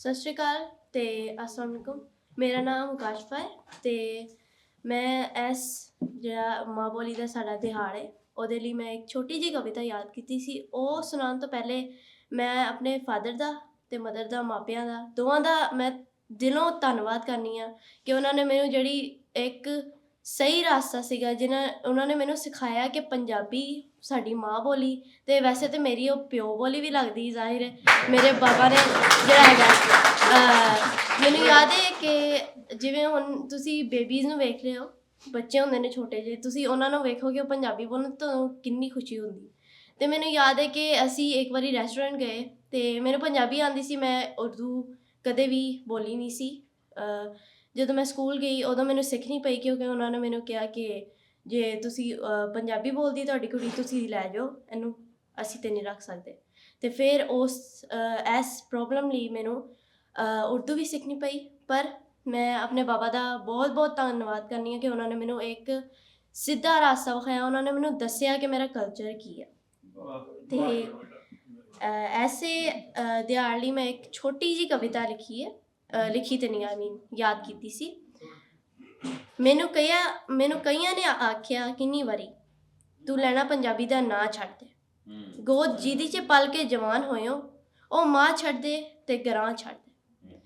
ਸਤਿ ਸ਼੍ਰੀ ਅਕਾਲ ਤੇ अस्सलाम वालेकुम। ਮੇਰਾ ਨਾਮ ਮੁਕਾਸ਼ਫਾ ਹੈ ਤੇ ਮੈਂ ਇਸ ਜਿਹੜਾ ਮਾਂ ਬੋਲੀ ਦਾ ਸਾਡਾ ਦਿਹਾੜ ਹੈ ਉਹਦੇ ਲਈ ਮੈਂ ਇੱਕ ਛੋਟੀ ਜਿਹੀ ਕਵਿਤਾ ਯਾਦ ਕੀਤੀ ਸੀ। ਉਹ ਸੁਣਾਉਣ ਤੋਂ ਪਹਿਲੇ ਮੈਂ ਆਪਣੇ ਫਾਦਰ ਦਾ ਅਤੇ ਮਦਰ ਦਾ, ਮਾਪਿਆਂ ਦਾ, ਦੋਵਾਂ ਦਾ ਮੈਂ ਦਿਲੋਂ ਧੰਨਵਾਦ ਕਰਨੀ ਆ ਕਿ ਉਹਨਾਂ ਨੇ ਮੈਨੂੰ ਜਿਹੜੀ ਇੱਕ ਸਹੀ ਰਾਸਤਾ ਸੀਗਾ ਉਹਨਾਂ ਨੇ ਮੈਨੂੰ ਸਿਖਾਇਆ ਕਿ ਪੰਜਾਬੀ ਸਾਡੀ ਮਾਂ ਬੋਲੀ ਅਤੇ ਵੈਸੇ ਤਾਂ ਮੇਰੀ ਉਹ ਪਿਓ ਬੋਲੀ ਵੀ ਲੱਗਦੀ ਜ਼ਾਹਿਰ ਹੈ। ਮੇਰੇ ਬਾਬਾ ਨੇ ਜਿਹੜਾ ਹੈਗਾ ਮੈਨੂੰ ਯਾਦ ਹੈ ਕਿ ਜਿਵੇਂ ਹੁਣ ਤੁਸੀਂ ਬੇਬੀਜ਼ ਨੂੰ ਵੇਖ ਰਹੇ ਹੋ, ਬੱਚੇ ਹੁੰਦੇ ਨੇ ਛੋਟੇ ਜਿਹੇ, ਤੁਸੀਂ ਉਹਨਾਂ ਨੂੰ ਵੇਖੋਗੇ ਉਹ ਪੰਜਾਬੀ ਬੋਲਣ ਤੋਂ ਕਿੰਨੀ ਖੁਸ਼ੀ ਹੁੰਦੀ। ਅਤੇ ਮੈਨੂੰ ਯਾਦ ਹੈ ਕਿ ਅਸੀਂ ਇੱਕ ਵਾਰੀ ਰੈਸਟੋਰੈਂਟ ਗਏ ਅਤੇ ਮੈਨੂੰ ਪੰਜਾਬੀ ਆਉਂਦੀ ਸੀ, ਮੈਂ ਉਰਦੂ ਕਦੇ ਵੀ ਬੋਲੀ ਨਹੀਂ ਸੀ। ਜਦੋਂ ਮੈਂ ਸਕੂਲ ਗਈ ਉਦੋਂ ਮੈਨੂੰ ਸਿੱਖਣੀ ਪਈ ਕਿਉਂਕਿ ਉਹਨਾਂ ਨੇ ਮੈਨੂੰ ਕਿਹਾ ਕਿ ਜੇ ਤੁਸੀਂ ਪੰਜਾਬੀ ਬੋਲਦੀ ਤੁਹਾਡੀ ਕੁੜੀ, ਤੁਸੀਂ ਲੈ ਜਾਓ ਇਹਨੂੰ, ਅਸੀਂ ਤਾਂ ਨਹੀਂ ਰੱਖ ਸਕਦੇ। ਅਤੇ ਫਿਰ ਇਸ ਪ੍ਰੋਬਲਮ ਲਈ ਮੈਨੂੰ ਉਰਦੂ ਵੀ ਸਿੱਖਣੀ ਪਈ। ਪਰ ਮੈਂ ਆਪਣੇ ਬਾਬਾ ਦਾ ਬਹੁਤ ਬਹੁਤ ਧੰਨਵਾਦ ਕਰਨੀ ਹਾਂ ਕਿ ਉਹਨਾਂ ਨੇ ਮੈਨੂੰ ਇੱਕ ਸਿੱਧਾ ਰਾਸਤਾ ਵਿਖਾਇਆ, ਉਹਨਾਂ ਨੇ ਮੈਨੂੰ ਦੱਸਿਆ ਕਿ ਮੇਰਾ ਕਲਚਰ ਕੀ ਹੈ। ਅਤੇ ਐਸੇ ਦਿਹਾੜ ਲਈ ਮੈਂ ਇੱਕ ਛੋਟੀ ਜਿਹੀ ਕਵਿਤਾ ਲਿਖੀ ਹੈ, ਲਿਖੀ ਤੇ ਨਹੀਂ ਯਾਦ ਕੀਤੀ ਸੀ। ਮੈਨੂੰ ਕਈਆਂ ਨੇ ਆਖਿਆ ਕਿੰਨੀ ਵਾਰੀ, ਤੂੰ ਲੈਣਾ ਪੰਜਾਬੀ ਦਾ ਨਾਂ ਛੱਡ ਦੇ, ਗੋਦ ਜਿਹਦੀ 'ਚ ਪਲ ਕੇ ਜਵਾਨ ਹੋਇਓ, ਉਹ ਮਾਂ ਛੱਡ ਦੇ ਅਤੇ ਗਰਾਂ ਛੱਡ ਦੇ।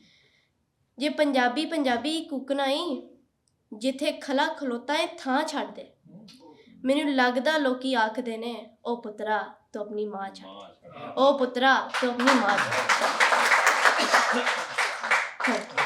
ਜੇ ਪੰਜਾਬੀ ਕੁੱਕਣਾ ਈ, ਜਿੱਥੇ ਖਲਾ ਖਲੋਤਾ ਏ ਥਾਂ ਛੱਡ ਦੇ। ਮੈਨੂੰ ਲੱਗਦਾ ਲੋਕੀ ਆਖਦੇ ਨੇ, ਉਹ ਪੁੱਤਰਾ ਤੂੰ ਆਪਣੀ ਮਾਂ ਛੱਡ ਦੇ, ਉਹ ਪੁੱਤਰਾ ਤੂੰ ਆਪਣੀ ਮਾਂ ਛੱਡ ਦੇ।